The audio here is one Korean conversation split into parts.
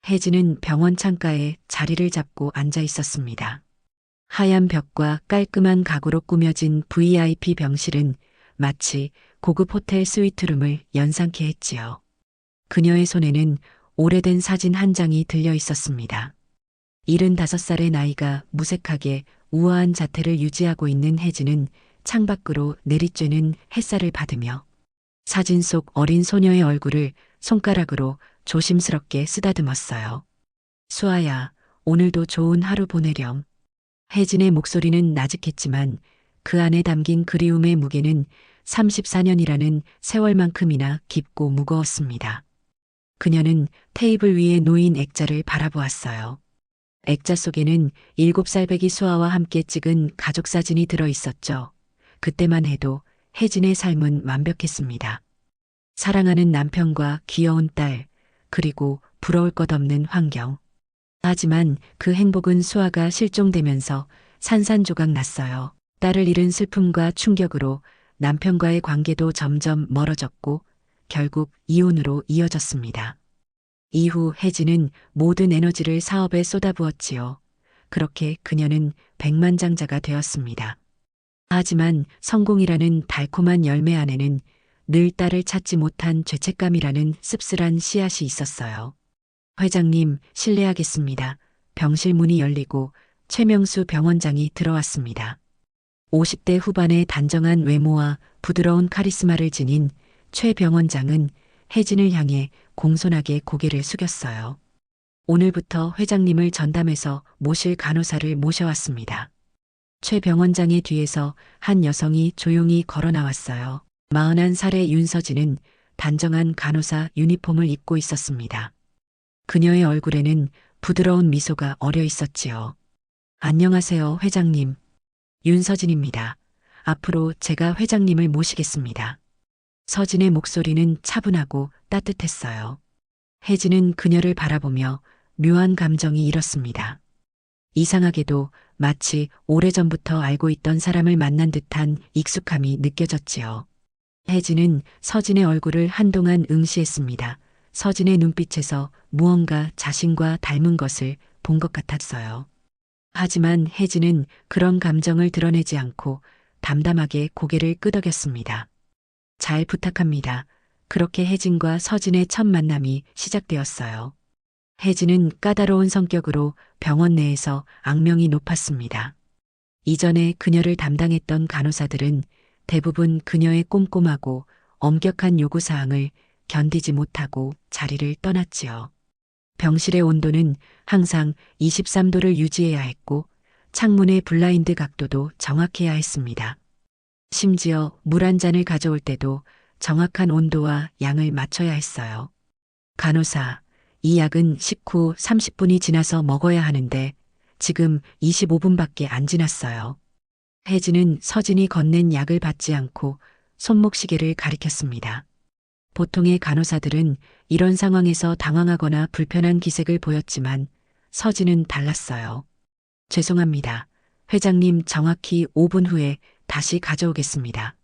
혜진은 병원 창가에 자리를 잡고 앉아 있었습니다. 하얀 벽과 깔끔한 가구로 꾸며진 VIP 병실은 마치 고급 호텔 스위트룸을 연상케 했지요. 그녀의 손에는 오래된 사진 한 장이 들려 있었습니다. 75살의 나이가 무색하게 우아한 자태를 유지하고 있는 혜진은 창밖으로 내리쬐는 햇살을 받으며 사진 속 어린 소녀의 얼굴을 손가락으로 조심스럽게 쓰다듬었어요. 수아야, 오늘도 좋은 하루 보내렴. 혜진의 목소리는 나직했지만 그 안에 담긴 그리움의 무게는 34년이라는 세월만큼이나 깊고 무거웠습니다. 그녀는 테이블 위에 놓인 액자를 바라보았어요. 액자 속에는 7살 배기 수아와 함께 찍은 가족사진이 들어 있었죠. 그때만 해도 혜진의 삶은 완벽했습니다. 사랑하는 남편과 귀여운 딸, 그리고 부러울 것 없는 환경. 하지만 그 행복은 수아가 실종되면서 산산조각 났어요. 딸을 잃은 슬픔과 충격으로 남편과의 관계도 점점 멀어졌고 결국 이혼으로 이어졌습니다. 이후 혜진은 모든 에너지를 사업에 쏟아부었지요. 그렇게 그녀는 백만장자가 되었습니다. 하지만 성공이라는 달콤한 열매 안에는 늘 딸을 찾지 못한 죄책감이라는 씁쓸한 씨앗이 있었어요. 회장님, 실례하겠습니다. 병실 문이 열리고 최명수 병원장이 들어왔습니다. 50대 후반의 단정한 외모와 부드러운 카리스마를 지닌 최 병원장은 혜진을 향해 공손하게 고개를 숙였어요. 오늘부터 회장님을 전담해서 모실 간호사를 모셔왔습니다. 최 병원장의 뒤에서 한 여성이 조용히 걸어 나왔어요. 41살의 윤서진은 단정한 간호사 유니폼을 입고 있었습니다. 그녀의 얼굴에는 부드러운 미소가 어려 있었지요. 안녕하세요, 회장님. 윤서진입니다. 앞으로 제가 회장님을 모시겠습니다. 서진의 목소리는 차분하고 따뜻했어요. 혜진은 그녀를 바라보며 묘한 감정이 일었습니다. 이상하게도 마치 오래전부터 알고 있던 사람을 만난 듯한 익숙함이 느껴졌지요. 혜진은 서진의 얼굴을 한동안 응시했습니다. 서진의 눈빛에서 무언가 자신과 닮은 것을 본 것 같았어요. 하지만 혜진은 그런 감정을 드러내지 않고 담담하게 고개를 끄덕였습니다. 잘 부탁합니다. 그렇게 혜진과 서진의 첫 만남이 시작되었어요. 혜진은 까다로운 성격으로 병원 내에서 악명이 높았습니다. 이전에 그녀를 담당했던 간호사들은 대부분 그녀의 꼼꼼하고 엄격한 요구사항을 견디지 못하고 자리를 떠났지요. 병실의 온도는 항상 23도를 유지해야 했고 창문의 블라인드 각도도 정확해야 했습니다. 심지어 물 한 잔을 가져올 때도 정확한 온도와 양을 맞춰야 했어요. 간호사, 이 약은 식후 30분이 지나서 먹어야 하는데 지금 25분밖에 안 지났어요. 혜진은 서진이 건넨 약을 받지 않고 손목시계를 가리켰습니다. 보통의 간호사들은 이런 상황에서 당황하거나 불편한 기색을 보였지만 서진은 달랐어요. 죄송합니다. 회장님 정확히 5분 후에 다시 가져오겠습니다.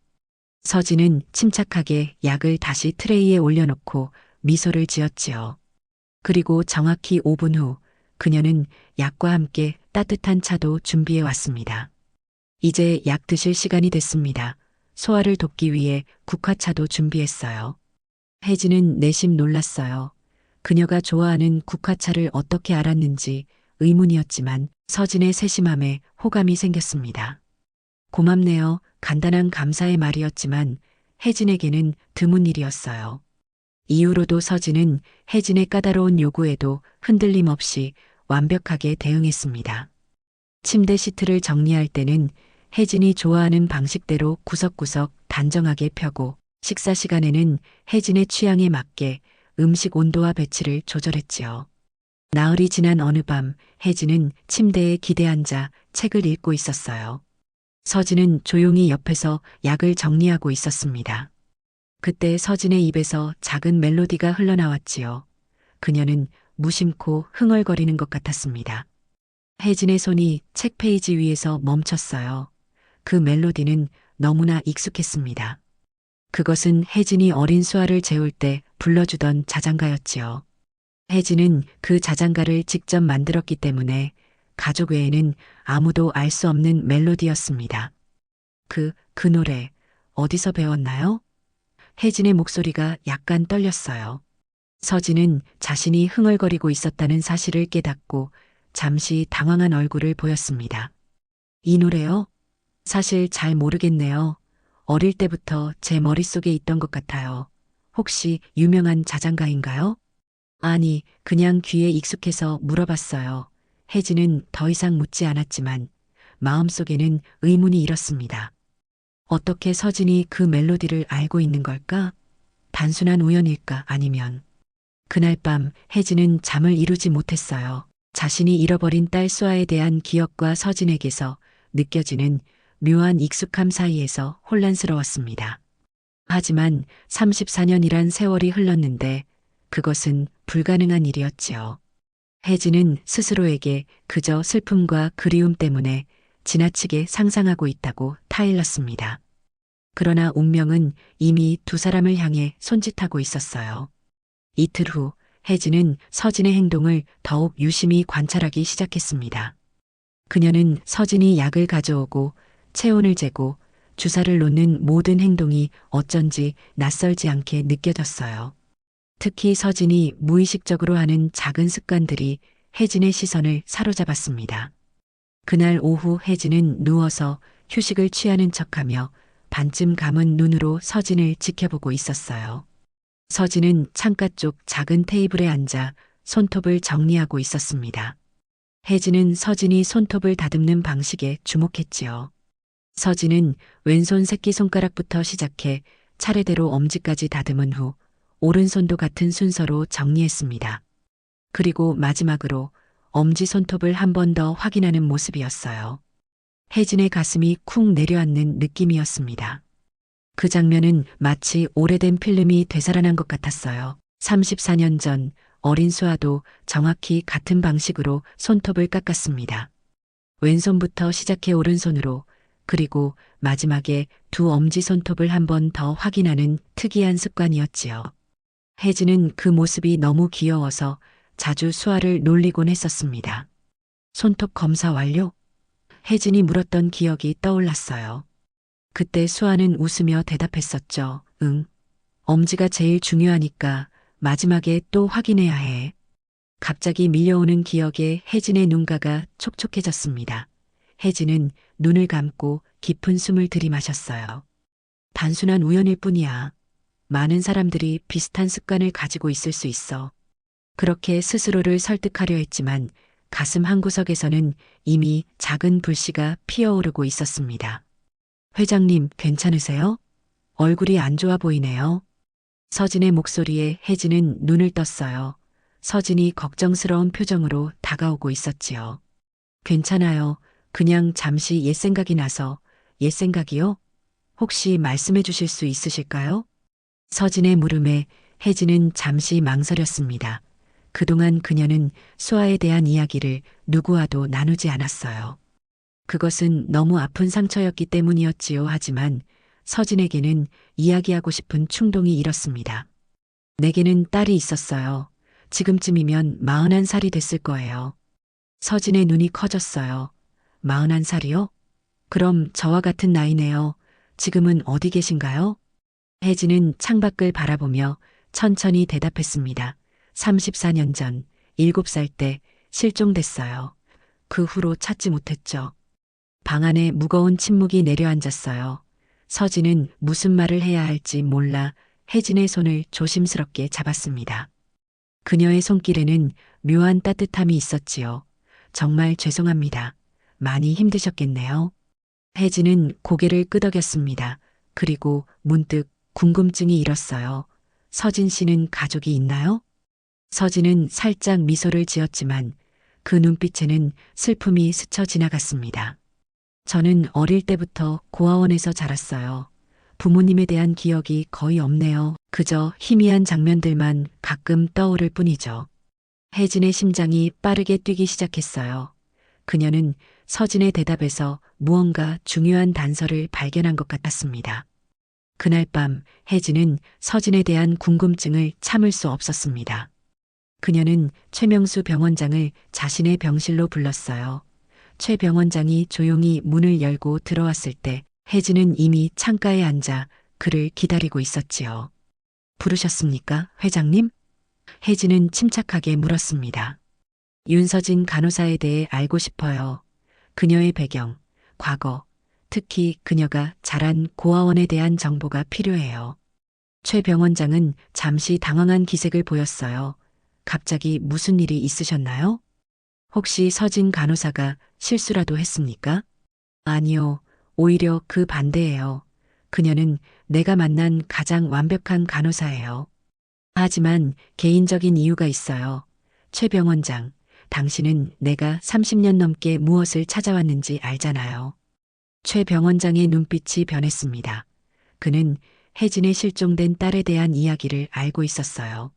서진은 침착하게 약을 다시 트레이에 올려놓고 미소를 지었지요. 그리고 정확히 5분 후 그녀는 약과 함께 따뜻한 차도 준비해 왔습니다. 이제 약 드실 시간이 됐습니다. 소화를 돕기 위해 국화차도 준비했어요. 혜진은 내심 놀랐어요. 그녀가 좋아하는 국화차를 어떻게 알았는지 의문이었지만 서진의 세심함에 호감이 생겼습니다. 고맙네요. 간단한 감사의 말이었지만 혜진에게는 드문 일이었어요. 이후로도 서진은 혜진의 까다로운 요구에도 흔들림 없이 완벽하게 대응했습니다. 침대 시트를 정리할 때는 혜진이 좋아하는 방식대로 구석구석 단정하게 펴고 식사 시간에는 혜진의 취향에 맞게 음식 온도와 배치를 조절했지요. 나흘이 지난 어느 밤 혜진은 침대에 기대 앉아 책을 읽고 있었어요. 서진은 조용히 옆에서 약을 정리하고 있었습니다. 그때 서진의 입에서 작은 멜로디가 흘러나왔지요. 그녀는 무심코 흥얼거리는 것 같았습니다. 혜진의 손이 책 페이지 위에서 멈췄어요. 그 멜로디는 너무나 익숙했습니다. 그것은 혜진이 어린 수아를 재울 때 불러주던 자장가였지요. 혜진은 그 자장가를 직접 만들었기 때문에 가족 외에는 아무도 알 수 없는 멜로디였습니다. 그 노래 어디서 배웠나요? 혜진의 목소리가 약간 떨렸어요. 서진은 자신이 흥얼거리고 있었다는 사실을 깨닫고 잠시 당황한 얼굴을 보였습니다. 이 노래요? 사실 잘 모르겠네요. 어릴 때부터 제 머릿속에 있던 것 같아요. 혹시 유명한 자장가인가요? 아니, 그냥 귀에 익숙해서 물어봤어요. 혜진은 더 이상 묻지 않았지만 마음속에는 의문이 일었습니다. 어떻게 서진이 그 멜로디를 알고 있는 걸까? 단순한 우연일까? 아니면 그날 밤 혜진은 잠을 이루지 못했어요. 자신이 잃어버린 딸 수아에 대한 기억과 서진에게서 느껴지는 묘한 익숙함 사이에서 혼란스러웠습니다. 하지만 34년이란 세월이 흘렀는데 그것은 불가능한 일이었지요. 혜진은 스스로에게 그저 슬픔과 그리움 때문에 지나치게 상상하고 있다고 타일렀습니다. 그러나 운명은 이미 두 사람을 향해 손짓하고 있었어요. 이틀 후 혜진은 서진의 행동을 더욱 유심히 관찰하기 시작했습니다. 그녀는 서진이 약을 가져오고 체온을 재고 주사를 놓는 모든 행동이 어쩐지 낯설지 않게 느껴졌어요. 특히 서진이 무의식적으로 하는 작은 습관들이 혜진의 시선을 사로잡았습니다. 그날 오후 혜진은 누워서 휴식을 취하는 척하며 반쯤 감은 눈으로 서진을 지켜보고 있었어요. 서진은 창가 쪽 작은 테이블에 앉아 손톱을 정리하고 있었습니다. 혜진은 서진이 손톱을 다듬는 방식에 주목했지요. 서진은 왼손 새끼손가락부터 시작해 차례대로 엄지까지 다듬은 후 오른손도 같은 순서로 정리했습니다. 그리고 마지막으로 엄지손톱을 한 번 더 확인하는 모습이었어요. 혜진의 가슴이 쿵 내려앉는 느낌이었습니다. 그 장면은 마치 오래된 필름이 되살아난 것 같았어요. 34년 전 어린 수아도 정확히 같은 방식으로 손톱을 깎았습니다. 왼손부터 시작해 오른손으로 그리고 마지막에 두 엄지손톱을 한 번 더 확인하는 특이한 습관이었지요. 혜진은 그 모습이 너무 귀여워서 자주 수아를 놀리곤 했었습니다. 손톱 검사 완료? 혜진이 물었던 기억이 떠올랐어요. 그때 수아는 웃으며 대답했었죠. 응. 엄지가 제일 중요하니까 마지막에 또 확인해야 해. 갑자기 밀려오는 기억에 혜진의 눈가가 촉촉해졌습니다. 혜진은 눈을 감고 깊은 숨을 들이마셨어요. 단순한 우연일 뿐이야. 많은 사람들이 비슷한 습관을 가지고 있을 수 있어. 그렇게 스스로를 설득하려 했지만 가슴 한구석에서는 이미 작은 불씨가 피어오르고 있었습니다. 회장님, 괜찮으세요? 얼굴이 안 좋아 보이네요. 서진의 목소리에 혜진은 눈을 떴어요. 서진이 걱정스러운 표정으로 다가오고 있었지요. 괜찮아요. 그냥 잠시 옛 생각이 나서. 옛 생각이요? 혹시 말씀해 주실 수 있으실까요? 서진의 물음에 혜진은 잠시 망설였습니다. 그동안 그녀는 수아에 대한 이야기를 누구와도 나누지 않았어요. 그것은 너무 아픈 상처였기 때문이었지요. 하지만 서진에게는 이야기하고 싶은 충동이 일었습니다. 내게는 딸이 있었어요. 지금쯤이면 41살이 됐을 거예요. 서진의 눈이 커졌어요. 41살이요? 그럼 저와 같은 나이네요. 지금은 어디 계신가요? 혜진은 창밖을 바라보며 천천히 대답했습니다. 34년 전, 7살 때 실종됐어요. 그 후로 찾지 못했죠. 방 안에 무거운 침묵이 내려앉았어요. 서진은 무슨 말을 해야 할지 몰라 혜진의 손을 조심스럽게 잡았습니다. 그녀의 손길에는 묘한 따뜻함이 있었지요. 정말 죄송합니다. 많이 힘드셨겠네요. 혜진은 고개를 끄덕였습니다. 그리고 문득 궁금증이 일었어요. 서진 씨는 가족이 있나요? 서진은 살짝 미소를 지었지만 그 눈빛에는 슬픔이 스쳐 지나갔습니다. 저는 어릴 때부터 고아원에서 자랐어요. 부모님에 대한 기억이 거의 없네요. 그저 희미한 장면들만 가끔 떠오를 뿐이죠. 혜진의 심장이 빠르게 뛰기 시작했어요. 그녀는 서진의 대답에서 무언가 중요한 단서를 발견한 것 같았습니다. 그날 밤 혜진은 서진에 대한 궁금증을 참을 수 없었습니다. 그녀는 최명수 병원장을 자신의 병실로 불렀어요. 최 병원장이 조용히 문을 열고 들어왔을 때 혜진은 이미 창가에 앉아 그를 기다리고 있었지요. 부르셨습니까, 회장님? 혜진은 침착하게 물었습니다. 윤서진 간호사에 대해 알고 싶어요. 그녀의 배경, 과거, 특히 그녀가 자란 고아원에 대한 정보가 필요해요. 최 병원장은 잠시 당황한 기색을 보였어요. 갑자기 무슨 일이 있으셨나요? 혹시 서진 간호사가 실수라도 했습니까? 아니요. 오히려 그 반대예요. 그녀는 내가 만난 가장 완벽한 간호사예요. 하지만 개인적인 이유가 있어요. 최 병원장, 당신은 내가 30년 넘게 무엇을 찾아왔는지 알잖아요. 최 병원장의 눈빛이 변했습니다. 그는 혜진의 실종된 딸에 대한 이야기를 알고 있었어요.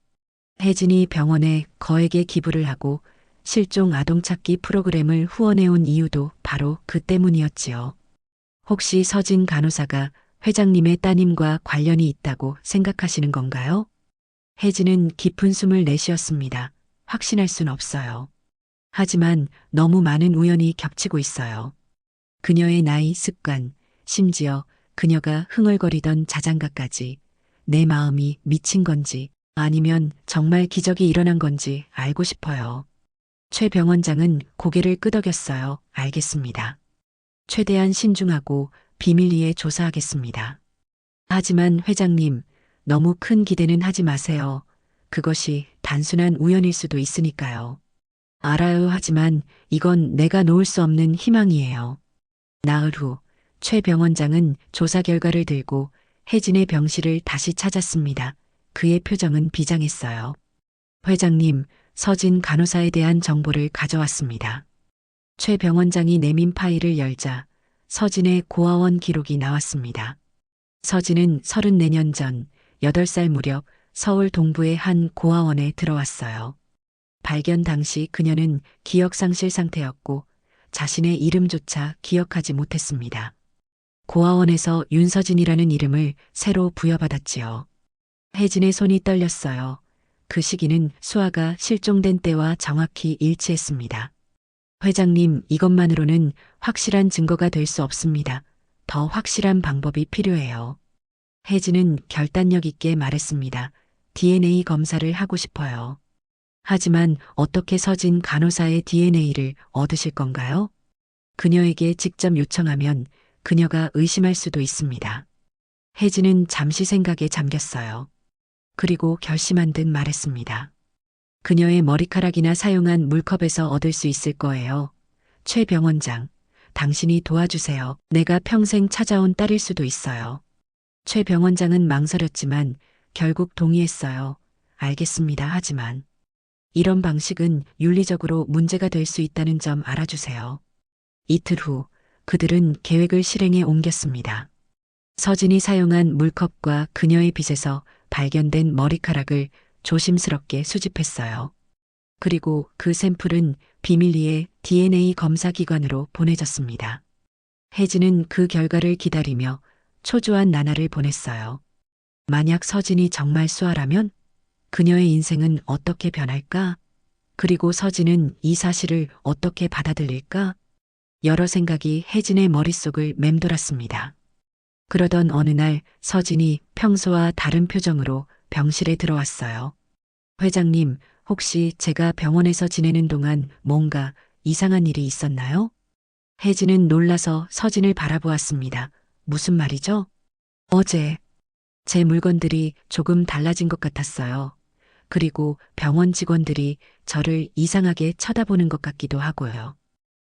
혜진이 병원에 거액의 기부를 하고 실종 아동 찾기 프로그램을 후원해온 이유도 바로 그 때문이었지요. 혹시 서진 간호사가 회장님의 따님과 관련이 있다고 생각하시는 건가요? 혜진은 깊은 숨을 내쉬었습니다. 확신할 순 없어요. 하지만 너무 많은 우연이 겹치고 있어요. 그녀의 나이, 습관, 심지어 그녀가 흥얼거리던 자장가까지 내 마음이 미친 건지 아니면 정말 기적이 일어난 건지 알고 싶어요. 최 병원장은 고개를 끄덕였어요. 알겠습니다. 최대한 신중하고 비밀리에 조사하겠습니다. 하지만 회장님, 너무 큰 기대는 하지 마세요. 그것이 단순한 우연일 수도 있으니까요. 알아요. 하지만 이건 내가 놓을 수 없는 희망이에요. 나흘 후, 최 병원장은 조사 결과를 들고 혜진의 병실을 다시 찾았습니다. 그의 표정은 비장했어요. 회장님, 서진 간호사에 대한 정보를 가져왔습니다. 최 병원장이 내민 파일을 열자 서진의 고아원 기록이 나왔습니다. 서진은 34년 전 8살 무렵 서울 동부의 한 고아원에 들어왔어요. 발견 당시 그녀는 기억상실 상태였고 자신의 이름조차 기억하지 못했습니다. 고아원에서 윤서진이라는 이름을 새로 부여받았지요. 혜진의 손이 떨렸어요. 그 시기는 수아가 실종된 때와 정확히 일치했습니다. 회장님, 이것만으로는 확실한 증거가 될 수 없습니다. 더 확실한 방법이 필요해요. 혜진은 결단력 있게 말했습니다. DNA 검사를 하고 싶어요. 하지만 어떻게 서진 간호사의 DNA를 얻으실 건가요? 그녀에게 직접 요청하면 그녀가 의심할 수도 있습니다. 혜진은 잠시 생각에 잠겼어요. 그리고 결심한 듯 말했습니다. 그녀의 머리카락이나 사용한 물컵에서 얻을 수 있을 거예요. 최 병원장, 당신이 도와주세요. 내가 평생 찾아온 딸일 수도 있어요. 최 병원장은 망설였지만 결국 동의했어요. 알겠습니다. 하지만 이런 방식은 윤리적으로 문제가 될 수 있다는 점 알아주세요. 이틀 후 그들은 계획을 실행에 옮겼습니다. 서진이 사용한 물컵과 그녀의 빗에서 발견된 머리카락을 조심스럽게 수집했어요. 그리고 그 샘플은 비밀리에 DNA 검사 기관으로 보내졌습니다. 혜진은 그 결과를 기다리며 초조한 나날을 보냈어요. 만약 서진이 정말 수아라면 그녀의 인생은 어떻게 변할까? 그리고 서진은 이 사실을 어떻게 받아들일까? 여러 생각이 혜진의 머릿속을 맴돌았습니다. 그러던 어느 날 서진이 평소와 다른 표정으로 병실에 들어왔어요. 회장님, 혹시 제가 병원에서 지내는 동안 뭔가 이상한 일이 있었나요? 혜진은 놀라서 서진을 바라보았습니다. 무슨 말이죠? 어제 제 물건들이 조금 달라진 것 같았어요. 그리고 병원 직원들이 저를 이상하게 쳐다보는 것 같기도 하고요.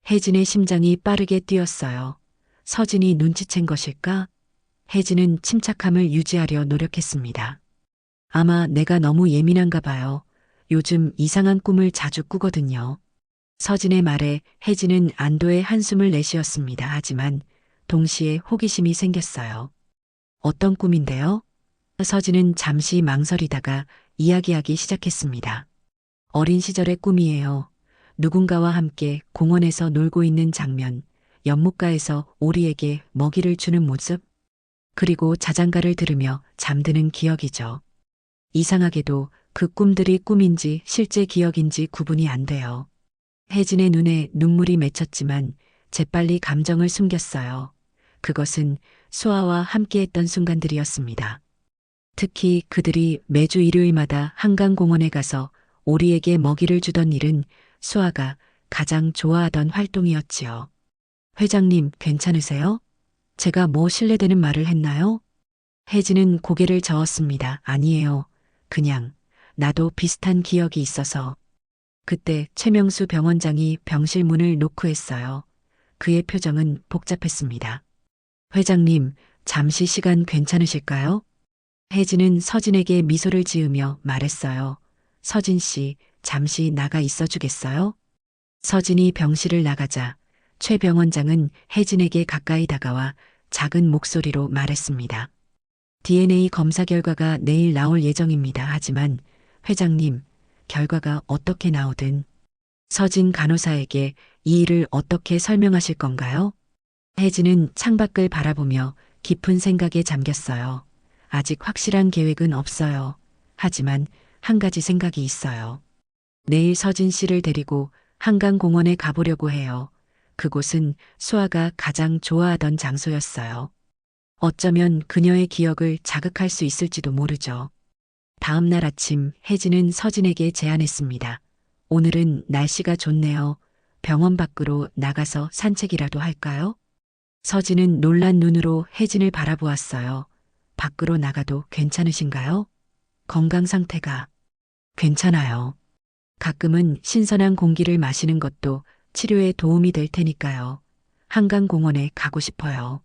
혜진의 심장이 빠르게 뛰었어요. 서진이 눈치챈 것일까? 혜진은 침착함을 유지하려 노력했습니다. 아마 내가 너무 예민한가 봐요. 요즘 이상한 꿈을 자주 꾸거든요. 서진의 말에 혜진은 안도의 한숨을 내쉬었습니다. 하지만 동시에 호기심이 생겼어요. 어떤 꿈인데요? 서진은 잠시 망설이다가 이야기하기 시작했습니다. 어린 시절의 꿈이에요. 누군가와 함께 공원에서 놀고 있는 장면, 연못가에서 오리에게 먹이를 주는 모습, 그리고 자장가를 들으며 잠드는 기억이죠. 이상하게도 그 꿈들이 꿈인지 실제 기억인지 구분이 안 돼요. 혜진의 눈에 눈물이 맺혔지만 재빨리 감정을 숨겼어요. 그것은 수아와 함께했던 순간들이었습니다. 특히 그들이 매주 일요일마다 한강공원에 가서 오리에게 먹이를 주던 일은 수아가 가장 좋아하던 활동이었지요. 회장님, 괜찮으세요? 제가 뭐 실례되는 말을 했나요? 혜진은 고개를 저었습니다. 아니에요. 그냥 나도 비슷한 기억이 있어서. 그때 최명수 병원장이 병실 문을 노크했어요. 그의 표정은 복잡했습니다. 회장님, 잠시 시간 괜찮으실까요? 혜진은 서진에게 미소를 지으며 말했어요. 서진 씨, 잠시 나가 있어 주겠어요? 서진이 병실을 나가자 최 병원장은 혜진에게 가까이 다가와 작은 목소리로 말했습니다. DNA 검사 결과가 내일 나올 예정입니다. 하지만 회장님, 결과가 어떻게 나오든 서진 간호사에게 이 일을 어떻게 설명하실 건가요? 혜진은 창밖을 바라보며 깊은 생각에 잠겼어요. 아직 확실한 계획은 없어요. 하지만 한 가지 생각이 있어요. 내일 서진 씨를 데리고 한강공원에 가보려고 해요. 그곳은 수아가 가장 좋아하던 장소였어요. 어쩌면 그녀의 기억을 자극할 수 있을지도 모르죠. 다음 날 아침 혜진은 서진에게 제안했습니다. 오늘은 날씨가 좋네요. 병원 밖으로 나가서 산책이라도 할까요? 서진은 놀란 눈으로 혜진을 바라보았어요. 밖으로 나가도 괜찮으신가요? 건강 상태가 괜찮아요. 가끔은 신선한 공기를 마시는 것도 치료에 도움이 될 테니까요. 한강공원에 가고 싶어요.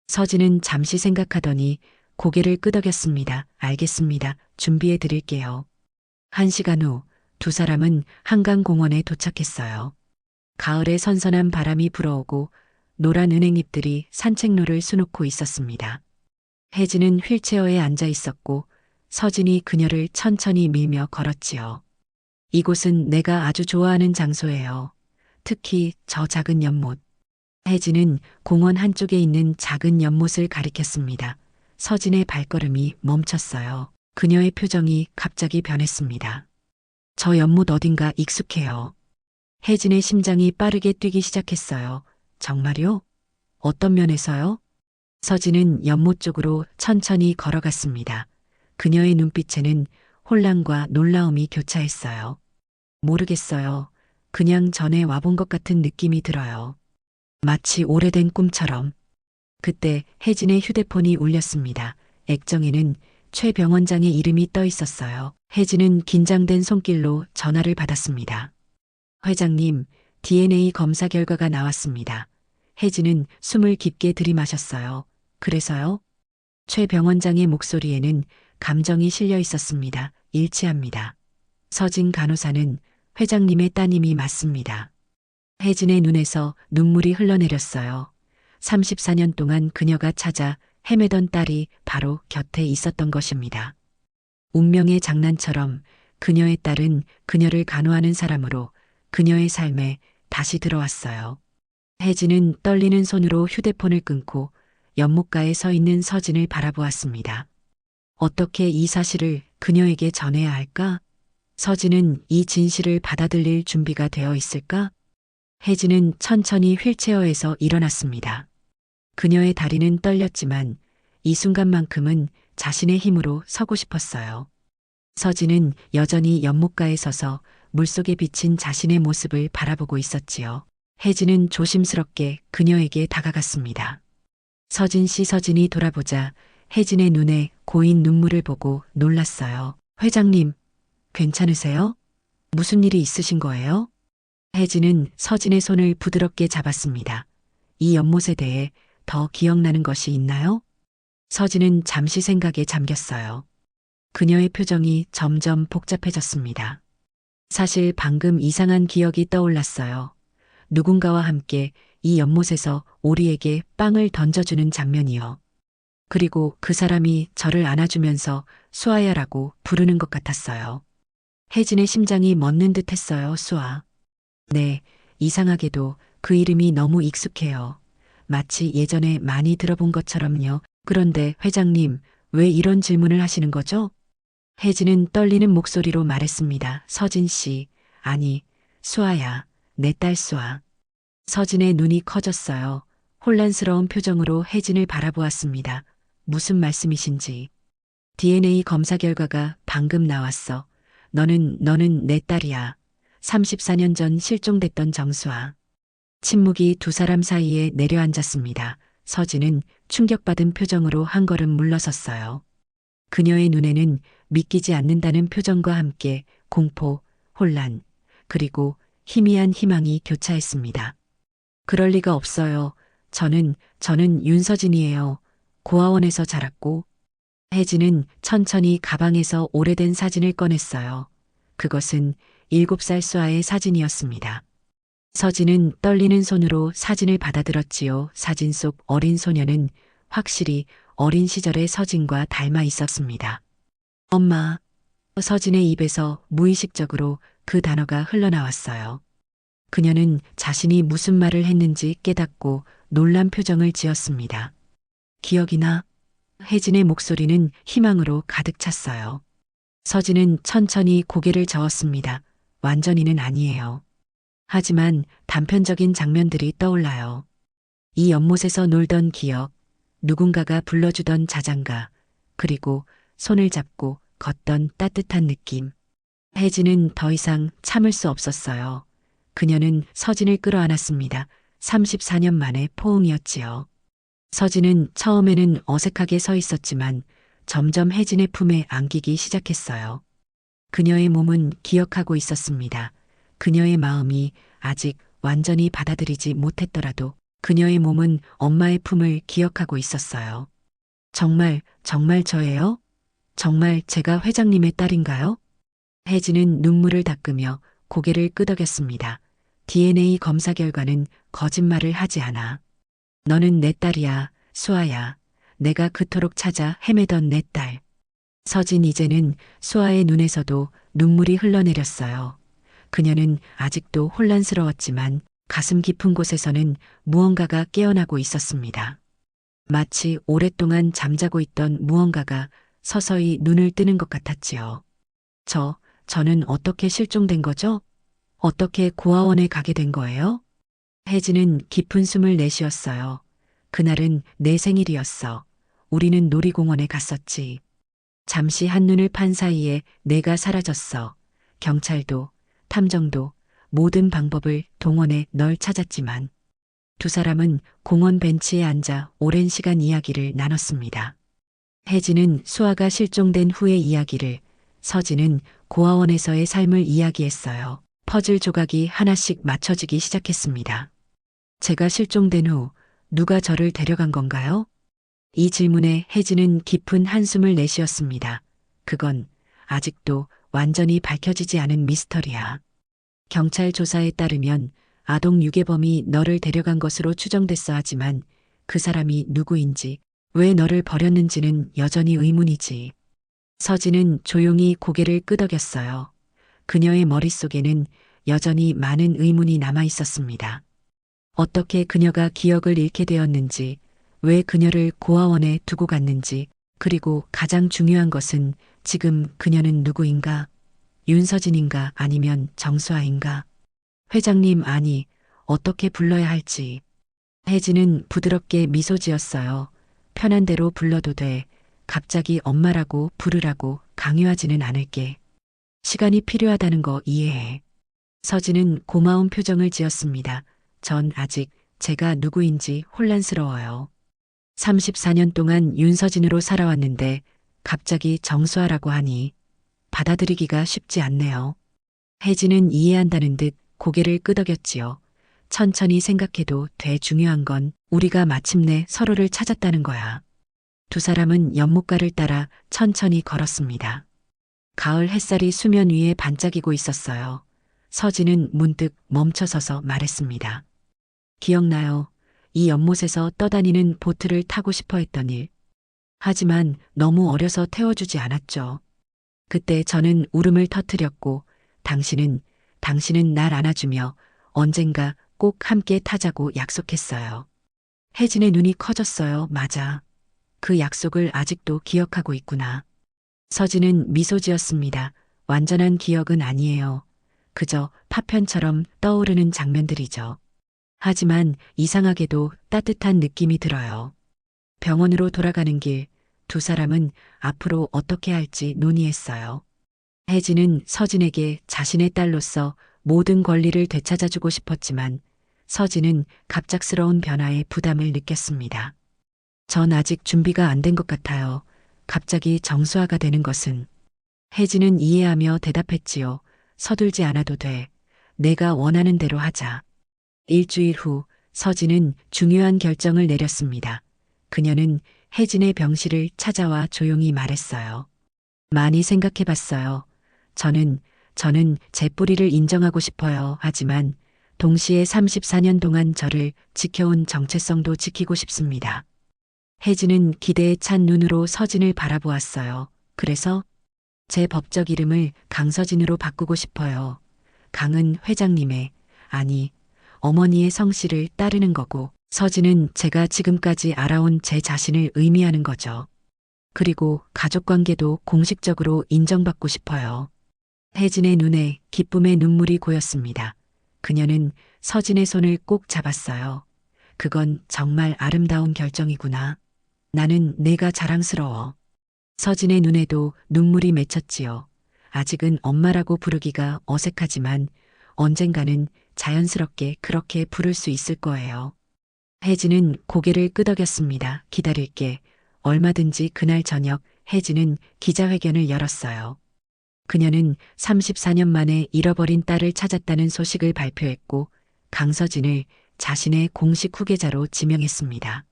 서진은 잠시 생각하더니 고개를 끄덕였습니다. 알겠습니다. 준비해 드릴게요. 1시간 후 두 사람은 한강공원에 도착했어요. 가을의 선선한 바람이 불어오고 노란 은행잎들이 산책로를 수놓고 있었습니다. 혜진은 휠체어에 앉아 있었고 서진이 그녀를 천천히 밀며 걸었지요. 이곳은 내가 아주 좋아하는 장소예요. 특히 저 작은 연못. 혜진은 공원 한쪽에 있는 작은 연못을 가리켰습니다. 서진의 발걸음이 멈췄어요. 그녀의 표정이 갑자기 변했습니다. 저 연못 어딘가 익숙해요. 혜진의 심장이 빠르게 뛰기 시작했어요. 정말요? 어떤 면에서요? 서진은 연못 쪽으로 천천히 걸어갔습니다. 그녀의 눈빛에는 혼란과 놀라움이 교차했어요. 모르겠어요. 그냥 전에 와본 것 같은 느낌이 들어요. 마치 오래된 꿈처럼. 그때 혜진의 휴대폰이 울렸습니다. 액정에는 최 병원장의 이름이 떠 있었어요. 혜진은 긴장된 손길로 전화를 받았습니다. 회장님, DNA 검사 결과가 나왔습니다. 혜진은 숨을 깊게 들이마셨어요. 그래서요? 최 병원장의 목소리에는 감정이 실려 있었습니다. 일치합니다. 서진 간호사는 회장님의 따님이 맞습니다. 혜진의 눈에서 눈물이 흘러내렸어요. 34년 동안 그녀가 찾아 헤매던 딸이 바로 곁에 있었던 것입니다. 운명의 장난처럼 그녀의 딸은 그녀를 간호하는 사람으로 그녀의 삶에 다시 들어왔어요. 혜진은 떨리는 손으로 휴대폰을 끊고 연못가에 서 있는 서진을 바라보았습니다. 어떻게 이 사실을 그녀에게 전해야 할까? 서진은 이 진실을 받아들일 준비가 되어 있을까? 혜진은 천천히 휠체어에서 일어났습니다. 그녀의 다리는 떨렸지만 이 순간만큼은 자신의 힘으로 서고 싶었어요. 서진은 여전히 연못가에 서서 물속에 비친 자신의 모습을 바라보고 있었지요. 혜진은 조심스럽게 그녀에게 다가갔습니다. 서진 씨. 서진이 돌아보자 혜진의 눈에 고인 눈물을 보고 놀랐어요. 회장님, 괜찮으세요? 무슨 일이 있으신 거예요? 혜진은 서진의 손을 부드럽게 잡았습니다. 이 연못에 대해 더 기억나는 것이 있나요? 서진은 잠시 생각에 잠겼어요. 그녀의 표정이 점점 복잡해졌습니다. 사실 방금 이상한 기억이 떠올랐어요. 누군가와 함께 이 연못에서 오리에게 빵을 던져주는 장면이요. 그리고 그 사람이 저를 안아주면서 수아야라고 부르는 것 같았어요. 혜진의 심장이 멎는 듯 했어요. 수아. 네, 이상하게도 그 이름이 너무 익숙해요. 마치 예전에 많이 들어본 것처럼요. 그런데 회장님, 왜 이런 질문을 하시는 거죠? 혜진은 떨리는 목소리로 말했습니다. 서진 씨, 아니, 수아야, 내 딸 수아. 서진의 눈이 커졌어요. 혼란스러운 표정으로 혜진을 바라보았습니다. 무슨 말씀이신지. DNA 검사 결과가 방금 나왔어. 너는 내 딸이야. 34년 전 실종됐던 정수아. 침묵이 두 사람 사이에 내려앉았습니다. 서진은 충격받은 표정으로 한 걸음 물러섰어요. 그녀의 눈에는 믿기지 않는다는 표정과 함께 공포, 혼란, 그리고 희미한 희망이 교차했습니다. 그럴 리가 없어요. 저는 윤서진이에요. 고아원에서 자랐고. 혜진은 천천히 가방에서 오래된 사진을 꺼냈어요. 그것은 7살 수아의 사진이었습니다. 서진은 떨리는 손으로 사진을 받아들었지요. 사진 속 어린 소녀는 확실히 어린 시절의 서진과 닮아 있었습니다. 엄마. 서진의 입에서 무의식적으로 그 단어가 흘러나왔어요. 그녀는 자신이 무슨 말을 했는지 깨닫고 놀란 표정을 지었습니다. 기억이 나? 혜진의 목소리는 희망으로 가득 찼어요. 서진은 천천히 고개를 저었습니다. 완전히는 아니에요. 하지만 단편적인 장면들이 떠올라요. 이 연못에서 놀던 기억, 누군가가 불러주던 자장가, 그리고 손을 잡고 걷던 따뜻한 느낌. 혜진은 더 이상 참을 수 없었어요. 그녀는 서진을 끌어안았습니다. 34년 만의 포옹이었지요. 서진은 처음에는 어색하게 서 있었지만 점점 혜진의 품에 안기기 시작했어요. 그녀의 몸은 기억하고 있었습니다. 그녀의 마음이 아직 완전히 받아들이지 못했더라도 그녀의 몸은 엄마의 품을 기억하고 있었어요. 정말 저예요? 정말 제가 회장님의 딸인가요? 혜진은 눈물을 닦으며 고개를 끄덕였습니다. DNA 검사 결과는 거짓말을 하지 않아. 너는 내 딸이야, 수아야. 내가 그토록 찾아 헤매던 내 딸. 서진 이제는 수아의 눈에서도 눈물이 흘러내렸어요. 그녀는 아직도 혼란스러웠지만 가슴 깊은 곳에서는 무언가가 깨어나고 있었습니다. 마치 오랫동안 잠자고 있던 무언가가 서서히 눈을 뜨는 것 같았지요. 저는 어떻게 실종된 거죠? 어떻게 고아원에 가게 된 거예요? 혜진은 깊은 숨을 내쉬었어요. 그날은 내 생일이었어. 우리는 놀이공원에 갔었지. 잠시 한눈을 판 사이에 내가 사라졌어. 경찰도, 탐정도, 모든 방법을 동원해 널 찾았지만 두 사람은 공원 벤치에 앉아 오랜 시간 이야기를 나눴습니다. 혜진은 수아가 실종된 후의 이야기를, 서진은 고아원에서의 삶을 이야기했어요. 퍼즐 조각이 하나씩 맞춰지기 시작했습니다. 제가 실종된 후 누가 저를 데려간 건가요? 이 질문에 혜진은 깊은 한숨을 내쉬었습니다. 그건 아직도 완전히 밝혀지지 않은 미스터리야. 경찰 조사에 따르면 아동 유괴범이 너를 데려간 것으로 추정됐어 하지만 그 사람이 누구인지, 왜 너를 버렸는지는 여전히 의문이지. 서진은 조용히 고개를 끄덕였어요. 그녀의 머릿속에는 여전히 많은 의문이 남아 있었습니다. 어떻게 그녀가 기억을 잃게 되었는지, 왜 그녀를 고아원에 두고 갔는지, 그리고 가장 중요한 것은 지금 그녀는 누구인가? 윤서진인가 아니면 정수아인가? 회장님 아니, 어떻게 불러야 할지. 혜진은 부드럽게 미소 지었어요. 편한 대로 불러도 돼. 갑자기 엄마라고 부르라고 강요하지는 않을게. 시간이 필요하다는 거 이해해. 서진은 고마운 표정을 지었습니다. 전 아직 제가 누구인지 혼란스러워요. 34년 동안 윤서진으로 살아왔는데 갑자기 정수아라고 하니 받아들이기가 쉽지 않네요. 혜진은 이해한다는 듯 고개를 끄덕였지요. 천천히 생각해도 돼. 중요한 건 우리가 마침내 서로를 찾았다는 거야. 두 사람은 연못가를 따라 천천히 걸었습니다. 가을 햇살이 수면 위에 반짝이고 있었어요. 서진은 문득 멈춰서서 말했습니다. 기억나요? 이 연못에서 떠다니는 보트를 타고 싶어 했던 일. 하지만 너무 어려서 태워주지 않았죠. 그때 저는 울음을 터뜨렸고 당신은 날 안아주며 언젠가 꼭 함께 타자고 약속했어요. 혜진의 눈이 커졌어요. 맞아. 그 약속을 아직도 기억하고 있구나. 서진은 미소 지었습니다. 완전한 기억은 아니에요. 그저 파편처럼 떠오르는 장면들이죠. 하지만 이상하게도 따뜻한 느낌이 들어요. 병원으로 돌아가는 길, 두 사람은 앞으로 어떻게 할지 논의했어요. 혜진은 서진에게 자신의 딸로서 모든 권리를 되찾아주고 싶었지만 서진은 갑작스러운 변화에 부담을 느꼈습니다. 전 아직 준비가 안 된 것 같아요. 갑자기 정수화가 되는 것은. 혜진은 이해하며 대답했지요. 서둘지 않아도 돼. 내가 원하는 대로 하자. 일주일 후 서진은 중요한 결정을 내렸습니다. 그녀는 혜진의 병실을 찾아와 조용히 말했어요. 많이 생각해 봤어요. 저는 제 뿌리를 인정하고 싶어요. 하지만 동시에 34년 동안 저를 지켜온 정체성도 지키고 싶습니다. 혜진은 기대에 찬 눈으로 서진을 바라보았어요. 그래서 제 법적 이름을 강서진으로 바꾸고 싶어요. 강은 회장님의, 아니, 어머니의 성씨를 따르는 거고, 서진은 제가 지금까지 알아온 제 자신을 의미하는 거죠. 그리고 가족 관계도 공식적으로 인정받고 싶어요. 혜진의 눈에 기쁨의 눈물이 고였습니다. 그녀는 서진의 손을 꼭 잡았어요. 그건 정말 아름다운 결정이구나. 나는 내가 자랑스러워. 서진의 눈에도 눈물이 맺혔지요. 아직은 엄마라고 부르기가 어색하지만 언젠가는 자연스럽게 그렇게 부를 수 있을 거예요. 혜진은 고개를 끄덕였습니다. 기다릴게. 얼마든지. 그날 저녁 혜진은 기자회견을 열었어요. 그녀는 34년 만에 잃어버린 딸을 찾았다는 소식을 발표했고 강서진을 자신의 공식 후계자로 지명했습니다.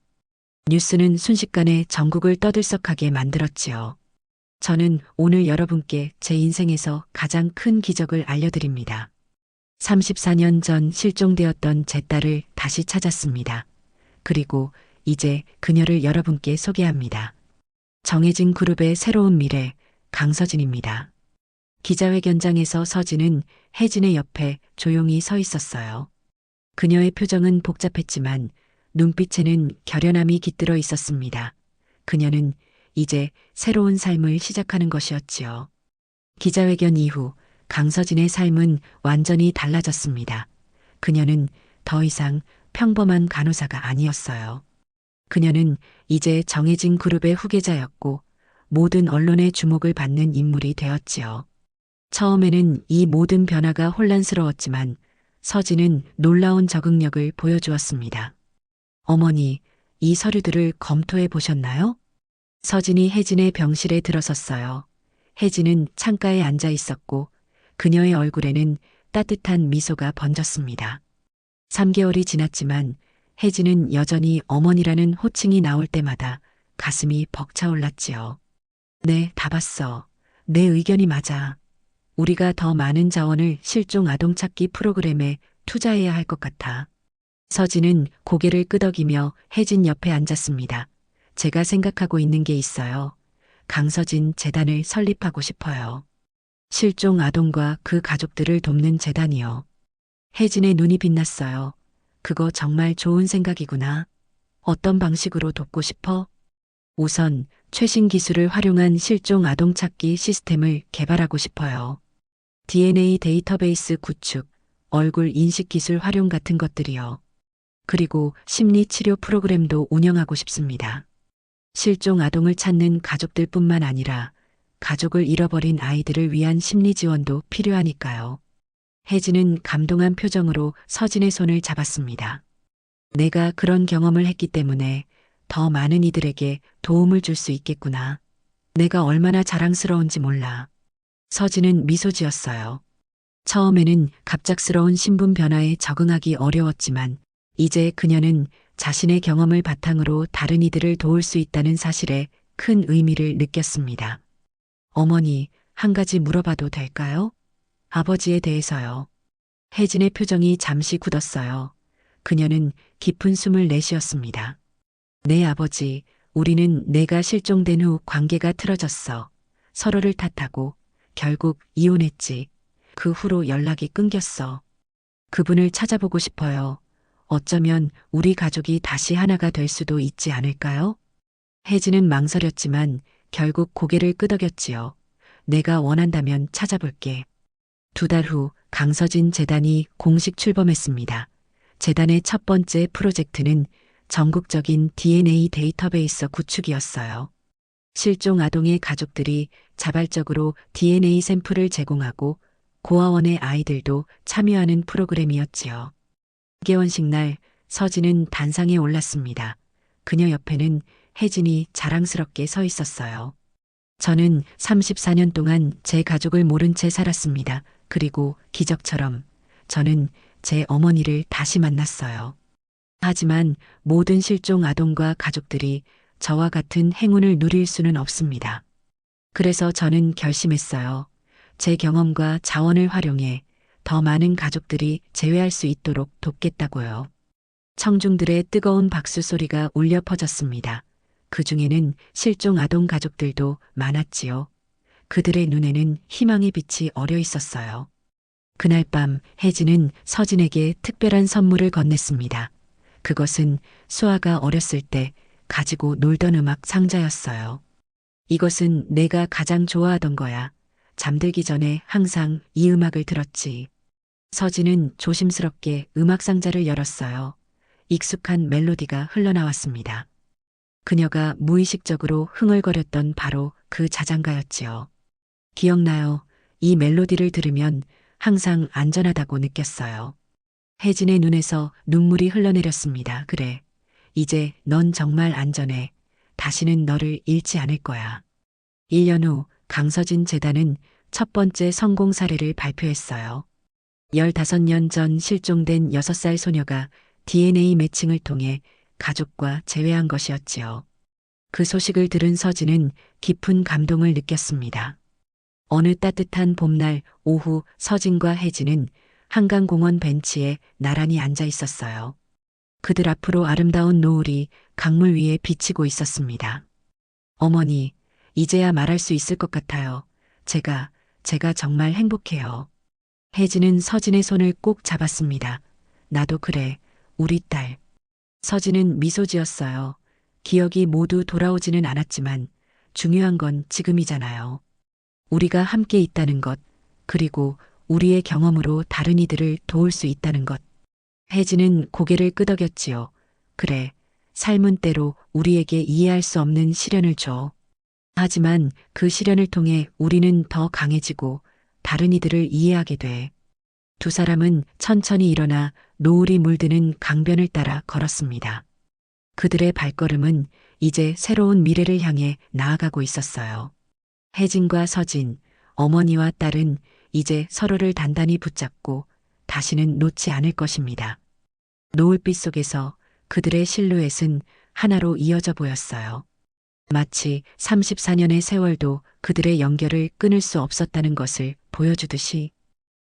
뉴스는 순식간에 전국을 떠들썩하게 만들었지요. 저는 오늘 여러분께 제 인생에서 가장 큰 기적을 알려드립니다. 34년 전 실종되었던 제 딸을 다시 찾았습니다. 그리고 이제 그녀를 여러분께 소개합니다. 정해진 그룹의 새로운 미래, 강서진입니다. 기자회견장에서 서진은 혜진의 옆에 조용히 서 있었어요. 그녀의 표정은 복잡했지만 눈빛에는 결연함이 깃들어 있었습니다. 그녀는 이제 새로운 삶을 시작하는 것이었지요. 기자회견 이후 강서진의 삶은 완전히 달라졌습니다. 그녀는 더 이상 평범한 간호사가 아니었어요. 그녀는 이제 정해진 그룹의 후계자였고 모든 언론의 주목을 받는 인물이 되었지요. 처음에는 이 모든 변화가 혼란스러웠지만 서진은 놀라운 적응력을 보여주었습니다. 어머니, 이 서류들을 검토해 보셨나요? 서진이 혜진의 병실에 들어섰어요. 혜진은 창가에 앉아 있었고 그녀의 얼굴에는 따뜻한 미소가 번졌습니다. 3개월이 지났지만 혜진은 여전히 어머니라는 호칭이 나올 때마다 가슴이 벅차올랐지요. 네, 다 봤어. 내 의견이 맞아. 우리가 더 많은 자원을 실종 아동 찾기 프로그램에 투자해야 할 것 같아. 서진은 고개를 끄덕이며 혜진 옆에 앉았습니다. 제가 생각하고 있는 게 있어요. 강서진 재단을 설립하고 싶어요. 실종 아동과 그 가족들을 돕는 재단이요. 혜진의 눈이 빛났어요. 그거 정말 좋은 생각이구나. 어떤 방식으로 돕고 싶어? 우선 최신 기술을 활용한 실종 아동 찾기 시스템을 개발하고 싶어요. DNA 데이터베이스 구축, 얼굴 인식 기술 활용 같은 것들이요. 그리고 심리 치료 프로그램도 운영하고 싶습니다. 실종 아동을 찾는 가족들뿐만 아니라 가족을 잃어버린 아이들을 위한 심리 지원도 필요하니까요. 혜진은 감동한 표정으로 서진의 손을 잡았습니다. 내가 그런 경험을 했기 때문에 더 많은 이들에게 도움을 줄 수 있겠구나. 내가 얼마나 자랑스러운지 몰라. 서진은 미소 지었어요. 처음에는 갑작스러운 신분 변화에 적응하기 어려웠지만 이제 그녀는 자신의 경험을 바탕으로 다른 이들을 도울 수 있다는 사실에 큰 의미를 느꼈습니다. 어머니, 한 가지 물어봐도 될까요? 아버지에 대해서요. 혜진의 표정이 잠시 굳었어요. 그녀는 깊은 숨을 내쉬었습니다. 내 아버지, 우리는 내가 실종된 후 관계가 틀어졌어. 서로를 탓하고 결국 이혼했지. 그 후로 연락이 끊겼어. 그분을 찾아보고 싶어요. 어쩌면 우리 가족이 다시 하나가 될 수도 있지 않을까요? 혜진은 망설였지만 결국 고개를 끄덕였지요. 내가 원한다면 찾아볼게. 2달 후 강서진 재단이 공식 출범했습니다. 재단의 첫 번째 프로젝트는 전국적인 DNA 데이터베이스 구축이었어요. 실종 아동의 가족들이 자발적으로 DNA 샘플을 제공하고 고아원의 아이들도 참여하는 프로그램이었지요. 개원식 날 서진은 단상에 올랐습니다. 그녀 옆에는 혜진이 자랑스럽게 서 있었어요. 저는 34년 동안 제 가족을 모른 채 살았습니다. 그리고 기적처럼 저는 제 어머니를 다시 만났어요. 하지만 모든 실종 아동과 가족들이 저와 같은 행운을 누릴 수는 없습니다. 그래서 저는 결심했어요. 제 경험과 자원을 활용해 더 많은 가족들이 재회할 수 있도록 돕겠다고요. 청중들의 뜨거운 박수 소리가 울려 퍼졌습니다. 그 중에는 실종 아동 가족들도 많았지요. 그들의 눈에는 희망의 빛이 어려 있었어요. 그날 밤 혜진은 서진에게 특별한 선물을 건넸습니다. 그것은 수아가 어렸을 때 가지고 놀던 음악 상자였어요. 이것은 내가 가장 좋아하던 거야. 잠들기 전에 항상 이 음악을 들었지. 서진은 조심스럽게 음악 상자를 열었어요. 익숙한 멜로디가 흘러나왔습니다. 그녀가 무의식적으로 흥얼거렸던 바로 그 자장가였지요. 기억나요? 이 멜로디를 들으면 항상 안전하다고 느꼈어요. 혜진의 눈에서 눈물이 흘러내렸습니다. 그래. 이제 넌 정말 안전해. 다시는 너를 잃지 않을 거야. 1년 후 강서진 재단은 첫 번째 성공 사례를 발표했어요. 15년 전 실종된 6살 소녀가 DNA 매칭을 통해 가족과 재회한 것이었지요. 그 소식을 들은 서진은 깊은 감동을 느꼈습니다. 어느 따뜻한 봄날 오후 서진과 혜진은 한강공원 벤치에 나란히 앉아 있었어요. 그들 앞으로 아름다운 노을이 강물 위에 비치고 있었습니다. 어머니, 이제야 말할 수 있을 것 같아요. 제가 정말 행복해요. 혜진은 서진의 손을 꼭 잡았습니다. 나도 그래, 우리 딸. 서진은 미소 지었어요. 기억이 모두 돌아오지는 않았지만 중요한 건 지금이잖아요. 우리가 함께 있다는 것, 그리고 우리의 경험으로 다른 이들을 도울 수 있다는 것. 혜진은 고개를 끄덕였지요. 그래, 삶은 때로 우리에게 이해할 수 없는 시련을 줘. 하지만 그 시련을 통해 우리는 더 강해지고 다른 이들을 이해하게 돼. 두 사람은 천천히 일어나 노을이 물드는 강변을 따라 걸었습니다. 그들의 발걸음은 이제 새로운 미래를 향해 나아가고 있었어요. 혜진과 서진, 어머니와 딸은 이제 서로를 단단히 붙잡고 다시는 놓지 않을 것입니다. 노을빛 속에서 그들의 실루엣은 하나로 이어져 보였어요. 마치 34년의 세월도 그들의 연결을 끊을 수 없었다는 것을 보여주듯이